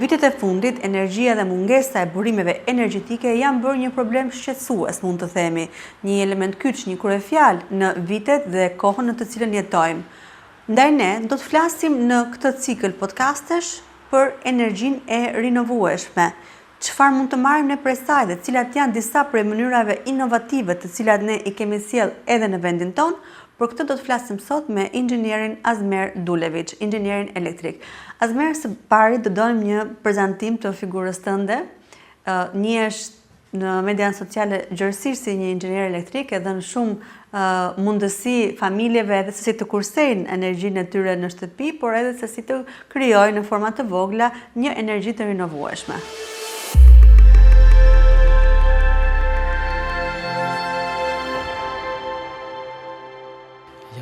Vitet e fundit, energjia dhe mungesa e burimeve energjetike janë bërë një problem shqetësues, mund të themi, një element kyç, një kryefjalë në vitet dhe kohën në të cilën jetojmë. Ndaj ne do të flasim në këtë cikël podcastesh për energjinë e rinovueshme. Çfarë mund të marrim ne prej saj dhe cilat janë disa prej mënyrave inovative të cilat ne i kemi sjell edhe në vendin tonë? Për këtë do të flasim sot me inxhinierin Azmer Dulevic, inxhinierin elektrik. Azmer, së pari do donim një prezantim të figurës tënde. Njihesh në mediat sociale gjërësisht si një inxhinier elektrik, edhe në shumë mundësi familjeve edhe se si të kursejnë energjinë e tyre në shtëpi, por edhe se si të krijojnë në forma të vogla një energji të rinovueshme.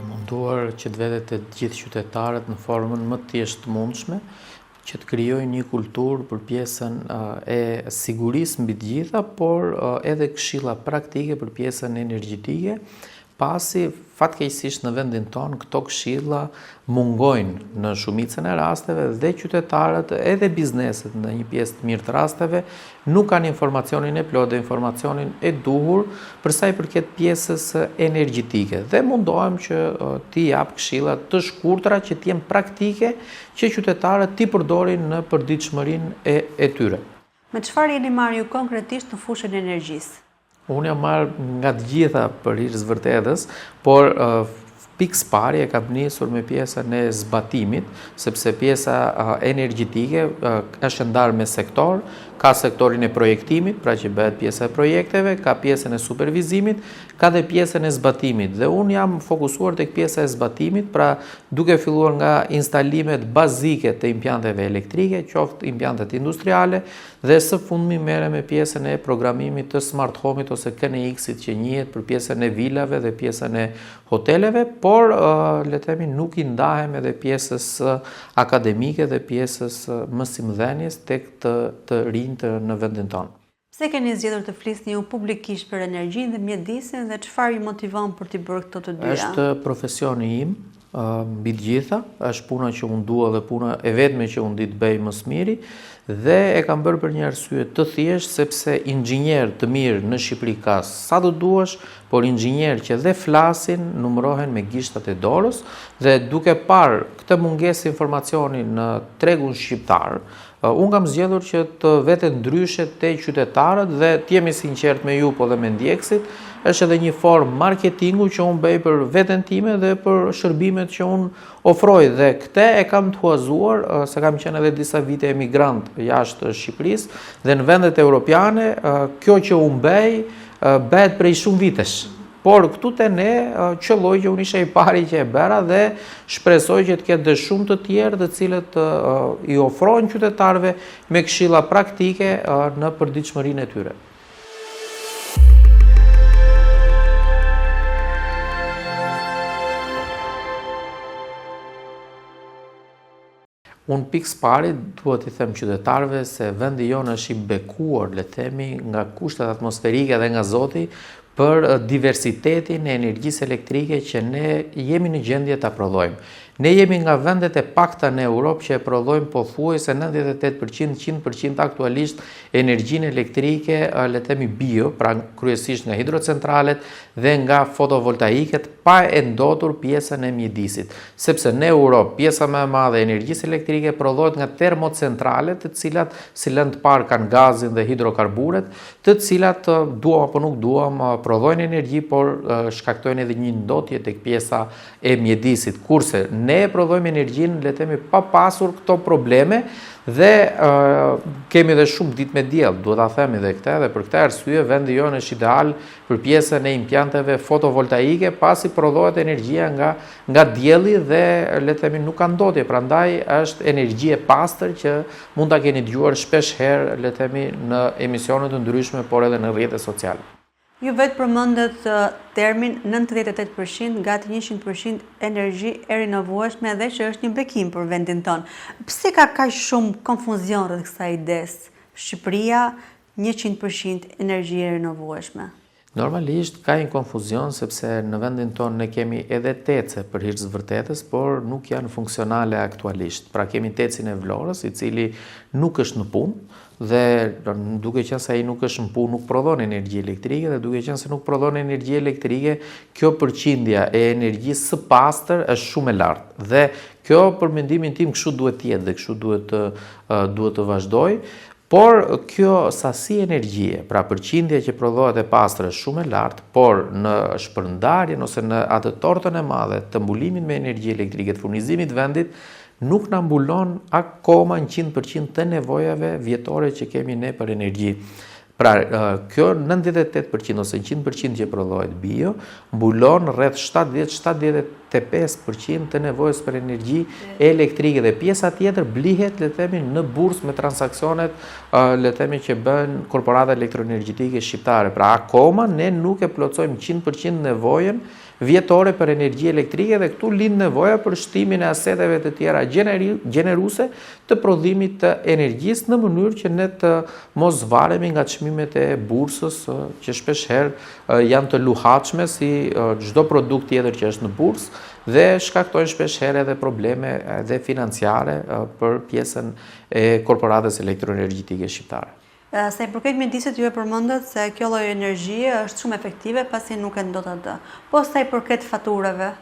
Munduar që të vedet të gjithë qytetarët në formën më të thjeshtë mundshme, që të krijojnë një kulturë për pjesën e sigurisë mbi të gjitha, por edhe këshilla praktike për pjesën energjetike, pasi fatkeqësisht në vendin tonë këto këshilla mungojnë në shumicën e rasteve dhe qytetarët edhe bizneset në një pjesë të mirë të rasteve nuk kanë informacionin e plotë dhe informacionin e duhur për sa i përket pjesës energjetike dhe mundohem që t'i jap këshilla të shkurtra që t'jenë praktike që qytetarët t'i përdorin në përditshmërinë e tyre. Me çfarë jeni marrë ju konkretisht në fushën e energjisë? Unë jam marrë nga të gjitha për hir të vërtetës, por pikë pari e kam nisur me pjesën e zbatimit, sepse pjesa energjetike është ndarë me sektor, ka sektorin e projektimit, pra që bëhet pjesa e projekteve, ka pjesën e supervizimit, ka dhe pjesën e zbatimit. Dhe unë jam fokusuar tek pjesa e zbatimit, pra duke filluar nga instalimet bazike të impianteve elektrike, qoftë impiantet industriale, dhe së fundmi merrem me pjesën e programimit të smart home-it ose KNX-it që njihet për pjesën e vilave dhe pjesën e hoteleve, por le të themi nuk I ndahem edhe pjesës akademike dhe pjesës mësimdhënies tek të rinjtë në vendin tonë. Pse keni zgjedhur të flisni ju publikisht për energjinë dhe mjedisin dhe çfarë ju motivon për t'i bërë këto të dyja? Është profesioni im, mbi të gjitha, është puna që unë dua dhe puna e vetme që unë di të bëj më së miri dhe e kam bërë për një arsye të thjeshtë sepse inxhinier të mirë në Shqipëri ka sa të duash, por inxhinier që dhe flasin numërohen me gishtat e dorës dhe duke parë këtë mungesë informacioni në tregun shqiptar, unë kam zgjedhur që të vete ndryshe te qytetarët dhe t'jemi sinqert me ju po dhe me ndjekësit, është edhe një formë marketingu që unë bëj për veten time dhe për shërbimet që unë ofroj dhe këtë e kam të huazuar se kam qenë edhe disa vite emigrant jashtë Shqipërisë dhe në vendet europiane kjo që unë bëhet prej shumë vitesh. Por këtu te ne qëlloj që unë isha I pari që e bëra dhe shpresoj që të ketë dhe shumë të tjerë të cilët I ofrojnë qytetarëve me këshilla praktike në përditshmërinë e tyre. Unë pikë pari duhet I them qytetarëve se vendi jonë është I bekuar, le themi, nga kushtet atmosferike dhe nga Zoti për diversitetin e energjisë elektrike që ne jemi në gjendje ta prodhojmë. Ne jemi nga vendet e pakta në Europë që e prodhojmë pothuajse 98%, 100% aktualisht energjinë elektrike, le të themi bio, pra kryesisht nga hidrocentralet dhe nga fotovoltaiket, pa e ndotur pjesën e mjedisit. Sepse në Europë pjesa më e madhe e energjisë elektrike prodhohet nga termocentralet, të cilat si lëndë parë kanë gazin dhe hidrokarburet, të cilat duam apo nuk duam prodhojnë energji, por shkaktojnë edhe një ndotje tek pjesa e mjedisit. Kurse ne e prodhojmë energjinë, le të themi, pa pasur këto probleme dhe kemi edhe shumë ditë me diell, duhet ta themi edhe këtë, dhe për këtë arsye vendi jonë është ideal për pjesën e impianteve fotovoltaike, pasi prodhohet energjia nga dielli dhe le të themi nuk ka ndotje, prandaj është energji e pastër që mund ta keni dëgjuar shpesh herë, le të themi, në emisione të ndryshme, por edhe në rrjetet sociale. Ju vetë përmendet termin 98% gati 100% energji e rinovueshme dhe që është një bekim për vendin tonë. Pse ka kaq shumë konfuzion rreth kësaj idesë? Shqipëria 100% energji e rinovueshme. Normalisht ka një konfuzion sepse në vendin tonë ne kemi edhe tece për hir të vërtetës, por nuk janë funksionale aktualisht. Pra kemi tecin e Vlorës, i cili nuk është në punë dhe duke qenë se ai nuk është në punë, nuk prodhon energji elektrike dhe duke qenë se nuk prodhon energji elektrike, kjo përqindja e energjisë së pastër është shumë e lartë. Dhe kjo për mendimin tim kështu duhet të jetë dhe kështu duhet të vazhdojë. Por kjo sasi energjie, pra përqindja që prodhohet e pastër është shumë e lartë, por në shpërndarjen ose në atë tortën e madhe të mbulimit me energji elektrike të furnizimit vendit, nuk na mbulon akoma 100% të nevojave vjetore që kemi ne për energji. Pra, kjo 98% ose 100% që prodhohet bio, mbulon rreth 70-75% të nevojës për energji elektrike dhe pjesa tjetër blihet, le të themi, në bursë me transaksionet, le të themi, që bën korporatat elektroenergjitike shqiptare. Pra, akoma ne nuk e plotësojmë 100% nevojën vjetore për energji elektrike dhe këtu lind nevoja për shtimin e aseteve të tjera gjeneruse të prodhimit të energjisë në mënyrë që ne të mos varemi nga çmimet e bursës që shpesh herë janë të luhatshme si çdo produkt tjetër që është në bursë dhe shkaktojnë shpesh herë edhe probleme edhe financiare për pjesën e korporatës elektroenergjitike shqiptare. Sa i përket mjedisit, ju e përmendet se kjo lloj energjie është shumë efektive pasi nuk e ndot atë. Po sa i përket faturave?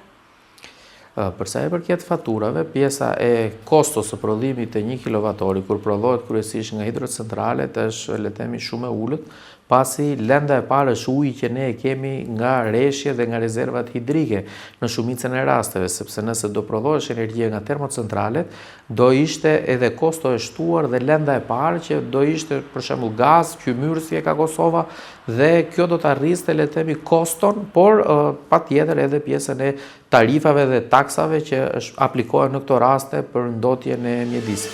Për sa i përket faturave, pjesa e kostos së prodhimit të 1 kWh kur prodhohet kryesisht nga hidrocentralet është, le të themi, shumë e ulët, pasi lenda e parë është uji që ne e kemi nga reshje dhe nga rezervat hidrike në shumicën e rasteve, sepse nëse do prodhohesh energjia nga termocentralet, do ishte edhe kosto e shtuar dhe lenda e parë që do ishte për shembull gaz, qymyr si e ka Kosova dhe kjo do të arriste, le të themi, koston, por patjetër edhe pjesën e tarifave dhe taksave që aplikohen në këto raste për ndotjen e mjedisit.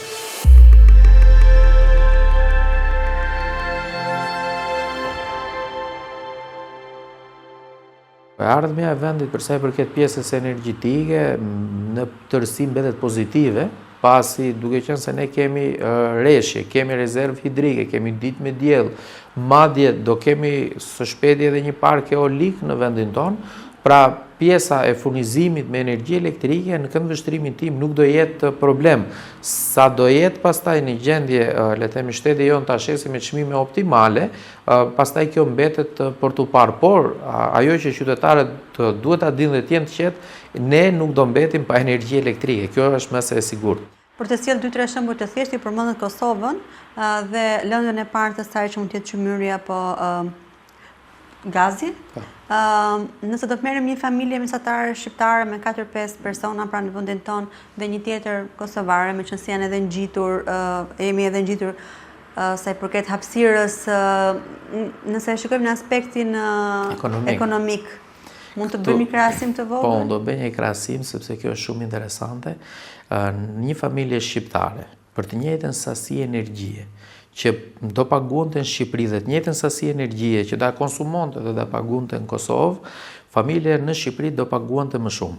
Ardhmja e vendit për sa i përket pjesës energjitike në tërësi mbetet pozitive, pasi duke qenë se ne kemi reshje, kemi rezervë hidrike, kemi ditë me diell, madje do kemi së shpejti edhe një park eolik në vendin tonë, pra pjesa e furnizimit me energji elektrike në këndvështrimin tim nuk do jetë problem. Sa do jetë pastaj në gjendje, le të themi, shteti jonë ta shesi me çmime optimale, pastaj kjo mbetet për tu parë, por ajo që qytetarët duhet ta dinë dhe të jenë të qetë, ne nuk do mbetim pa energji elektrike. Kjo është më se e sigurt. Për të sjellë 2-3 shembuj të thjeshtë, i përmendet Kosovën dhe lëndën e parë të saj që mund të jetë çmyri apo gazi. Nëse do të merrem një familje mesatare shqiptare me 4-5 persona pra në vendin tonë dhe një tjetër kosovare, meqenëse janë edhe ngjitur, jemi edhe ngjitur sa i përket hapësirës, nëse e shikojmë në aspektin ekonomik, mund të bëjmë një krahasim të vogël? Po, do bëj një krahasim sepse kjo është shumë interesante. Një familje shqiptare për të njëjtën sasi energjie që do paguante në Shqipëri dhe të njëjtën sasi energjie që do konsumonte dhe do paguante në Kosovë, familje në Shqipëri do paguante më shumë.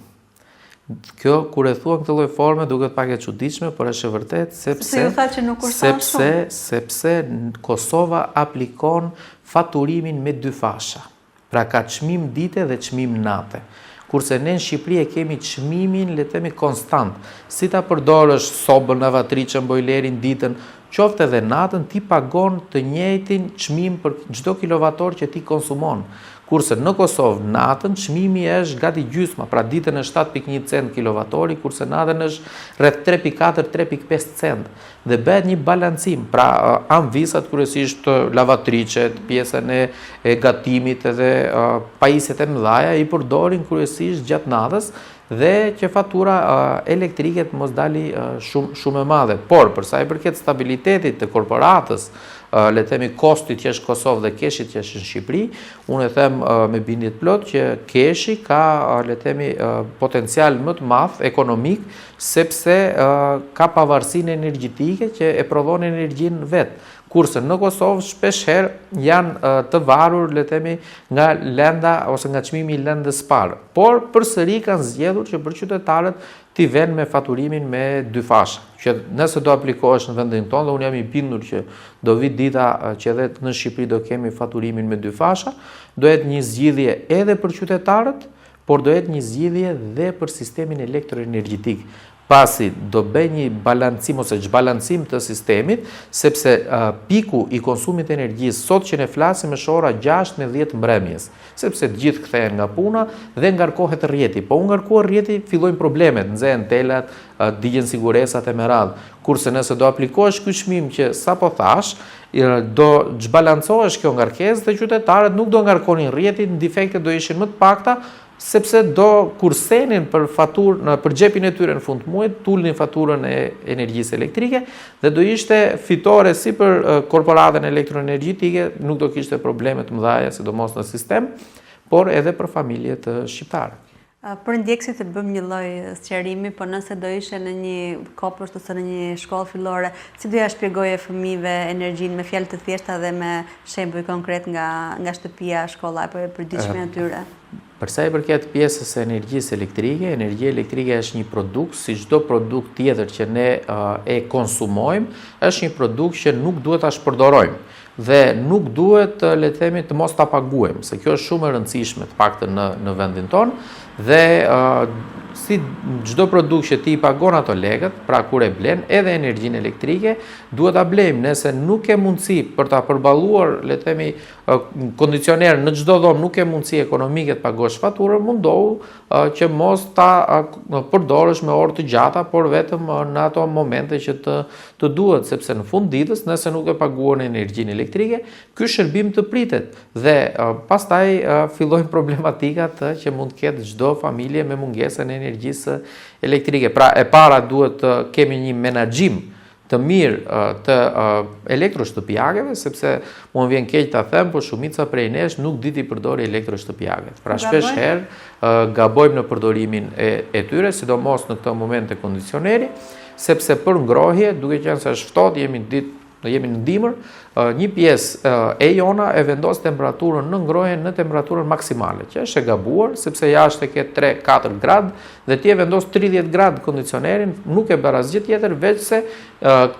Kjo kur e thua në këtë lloj forme duket pak e çuditshme, por është e vërtetë sepse Kosova aplikon faturimin me 2 fasha. Pra ka çmim dite dhe çmim nate. Kurse ne në Shqipëri e kemi çmimin, le të themi, konstant. Si ta përdorësh sobën, lavatriçën, bojlerin ditën, qoftë edhe natën, ti pagon të njëjtin çmim për çdo kilovator që ti konsumon. Kurse në Kosovë natën çmimi është gati gjysma, pra ditën është 7.1 cent kilowattori, kurse natën është rreth 3.4-3.5 cent. Dhe bëhet një balancim, pra anvisat kryesisht lavatricet, pjesën e gatimit edhe pajisjet e mëdha i përdorin kryesisht gjatë natës dhe që fatura elektrike të mos dali shumë e madhe. Por, për sa i përket stabilitetit të korporatës, le të themi kostit që është Kosovë dhe keshit që është në Shqipëri, unë e them me bindje të plot që keshi ka le të themi potencial më të madh ekonomik sepse ka pavarësinë energjetike që e prodhon energjinë vet. Kurse në Kosovë shpeshherë janë të varur le të themi nga lënda ose nga çmimi i lëndës parë. Por përsëri kanë zgjedhur që për qytetarët t'i vënë me faturimin me dy fasha. Që nëse do aplikohesh në vendin tonë, dhe unë jam i bindur që do vi dita që edhe në Shqipëri do kemi faturimin me dy fasha, do jetë një zgjidhje edhe për qytetarët, por do jetë një zgjidhje dhe për sistemin elektroenergjetik. Pasi do bëj një balancim ose zhbalancim të sistemit, sepse piku i konsumit të energjisë sot që ne flasim është ora 6 me 10 mbrëmjes, sepse të gjithë kthehen nga puna dhe ngarkohet rrjeti. Po u ngarkuar rrjeti, fillojnë problemet, nxehen telat, digjen siguresat e me radhë. Kurse nëse do aplikohesh ky çmim që sapo thash, do zhbalancohesh kjo ngarkesë dhe qytetarët nuk do ngarkonin rrjetin, defektet do ishin më të pakta, sepse do kursenin për faturën, për xhepin e tyre në fund të muajit, tulnin faturën e energjisë elektrike dhe do ishte fitore si për korporatën elektroenergjetike, nuk do kishte probleme të mëdha sidomos në sistem, por edhe për familjet shqiptare. Për ndjekësit të bëm një lloj sqarimi, po nëse do ishe në një kopësht ose në një shkollë fillore, si do ja shpjegoje fëmijëve energjinë me fjalë të thjeshta dhe me shembuj konkret nga shtëpia, shkolla apo e përditshme atyre? Për sa i përket pjesës së energjisë elektrike, energjia elektrike është një produkt, si çdo produkt tjetër që ne e konsumojmë, është një produkt që nuk duhet ta shpërdorojmë dhe nuk duhet le të themi të mos ta paguajmë, se kjo është shumë e rëndësishme të paktën në vendin tonë dhe si çdo produkt që ti i pagon ato lekët, pra kur e blen, edhe energjinë elektrike, duhet ta blejmë. Nëse nuk ke mundësi për ta përballuar, le të themi, kondicioner në çdo dhomë, nuk ke mundësi ekonomike të pagosh faturën, mundohu që mos ta përdorësh me orë të gjata, por vetëm në ato momente që të duhet, sepse në fund ditës, nëse nuk e paguan energjinë elektrike, ky shërbim të pritet dhe pastaj fillojnë problematikat që mund të ketë çdo familje me mungesën e energjisë elektrike. Pra e para duhet të kemi një menaxhim të mirë të elektroshtëpiakeve, sepse mua vjen keq ta them, por shumica prej nesh nuk di të përdori elektroshtëpiaket. Pra shpesh herë gabojmë në përdorimin e tyre, sidomos në këtë moment të kondicioneri, sepse për ngrohje, duke qenë se është ftohtë, jemi në dimër, një pjesë e jona e vendos temperaturën në ngrohje në temperaturën maksimale, që është e gabuar, sepse jashtë ke 3-4 gradë dhe ti e vendos 30 gradë kondicionerin, nuk e bën asgjë tjetër veç se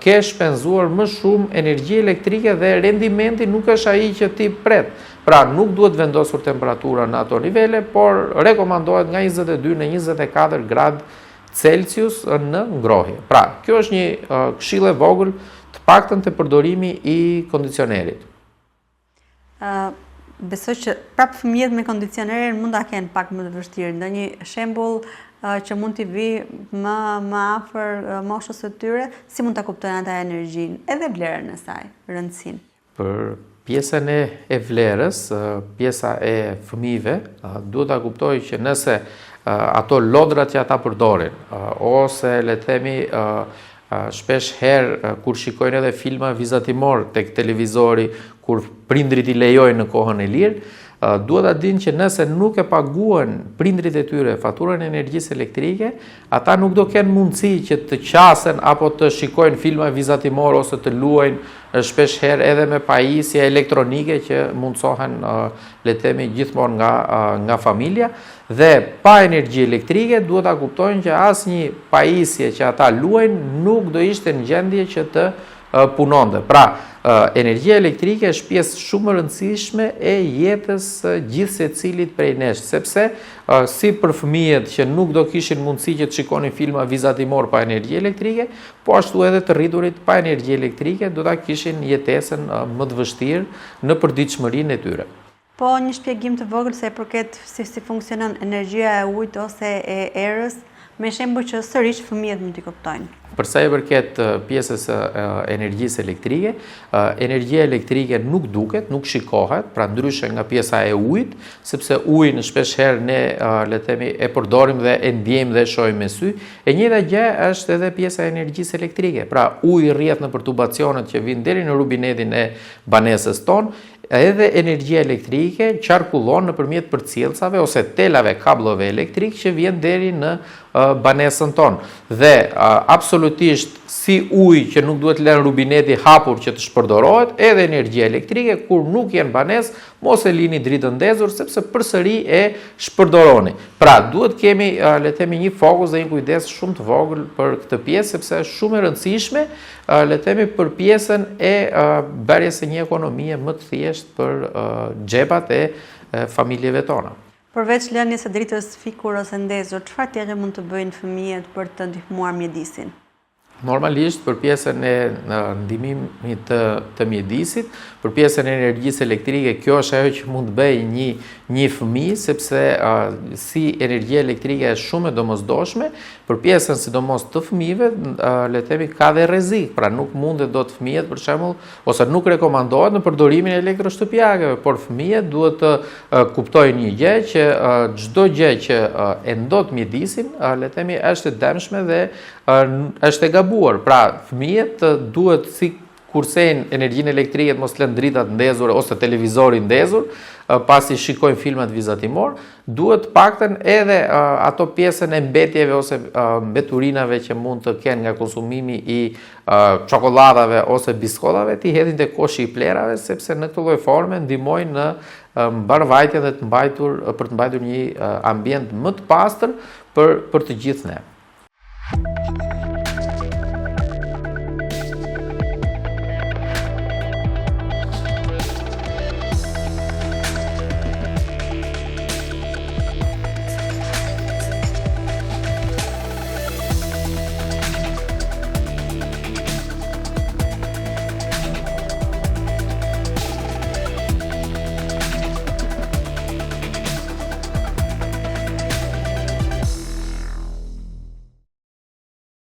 ke shpenzuar më shumë energji elektrike dhe rendimenti nuk është ai që ti pret. Pra nuk duhet vendosur temperatura në ato nivele, por rekomandohet nga 22 në 24 gradë Celsius në ngrohje. Pra, kjo është një këshill e vogël të paktën të përdorimi i kondicionerit. Besoj që prapë fëmijët me kondicionerin mund ta kenë pak më të vështirë. Ndonjë shembull që mund t'i vi më afër moshës së tyre, si mund ta kuptojnë ata energjinë, edhe vlerën e saj, rëndësinë. Për pjesën e vlerës, pjesa e fëmijëve, duhet ta kuptojë që nëse ato lodrat që ata përdorin, ose le të themi shpesh herë kur shikojnë edhe filma vizatimor tek televizori, kur prindrit i lejojnë në kohën e lirë, duhet ta dinë që nëse nuk e paguan prindrit e tyre faturën e energjisë elektrike, ata nuk do kenë mundësi që të qasen apo të shikojnë filma vizatimor ose të luajnë shpesh herë edhe me pajisje elektronike që mundsohen le të themi gjithmonë nga familja dhe pa energji elektrike duhet ta kuptojnë që asnjë pajisje që ata luajnë nuk do ishte në gjendje që të punonte. Pra, energjia elektrike është pjesë shumë e rëndësishme e jetës gjithë secilit prej nesh, sepse si për fëmijët që nuk do kishin mundësi që të shikonin filma vizatimor pa energji elektrike, po ashtu edhe të rriturit pa energji elektrike do ta kishin jetesën më të vështirë në përditshmërinë e tyre. Po një shpjegim të vogël se përket si funksionon energjia e ujit ose e erës, me shembull që sërish fëmijët mund t'i kuptojnë. Për sa i përket pjesës energjisë elektrike, energjia elektrike nuk duket, nuk shikohet, pra ndryshe nga pjesa e ujit, sepse ujin shpeshherë ne le të themi e përdorim dhe e ndjejmë dhe e shohim me sy. E njëjta gjë është edhe pjesa e energjisë elektrike. Pra uji rrjedh në tubacionet që vijnë deri në rubinetin e banesës tonë, edhe energjia elektrike qarkullon nëpërmjet përcjellsave ose telave kabllove elektrik që vjen deri në banesën tonë. Dhe absolutisht si uji që nuk duhet lënë rubineti hapur që të shpërdorohet, edhe energjia elektrike kur nuk jenë banesë, mos e lini dritën ndezur sepse përsëri e shpërdoroni. Pra, duhet kemi le të themi një fokus dhe një kujdes shumë të vogël për këtë pjesë sepse është shumë e rëndësishme le të themi për pjesën e bërjes së një ekonomie më të thjeshtë për xhepat e familjeve tona. Përveç lënies së dritës fikur ose ndezur, çfarë tjetër mund të bëjnë fëmijët për të ndihmuar mjedisin? Normalisht për pjesën e ndihmimit të mjedisit, për pjesën e energjisë elektrike, kjo është ajo që mund të bëjë një fëmijë, sepse si energjia elektrike është shumë e domosdoshme, për pjesën sidomos të fëmijëve, le të themi ka dhe rrezik, pra nuk mundet dot fëmijët për shembull, ose nuk rekomandohet në përdorimin e elektroshtëpiakeve, por fëmijët duhet të kuptojnë një gjë që çdo gjë që e ndot mjedisin, le të themi është e dëmshme dhe është e gabuar. Pra, fëmijët duhet si kursen energjinë elektrike mos lënë dritat ndezur ose televizorin ndezur, pasi shikojnë filmat vizatimor, duhet paktën edhe ato pjesën e mbetjeve ose mbeturinave që mund të kenë nga konsumimi i çokoladave ose biskotave, t'i hedhin te koshi i plerave, sepse në këtë lloj forme ndihmojnë në mbarvajtje dhe për të mbajtur një ambient më të pastër për të gjithë ne.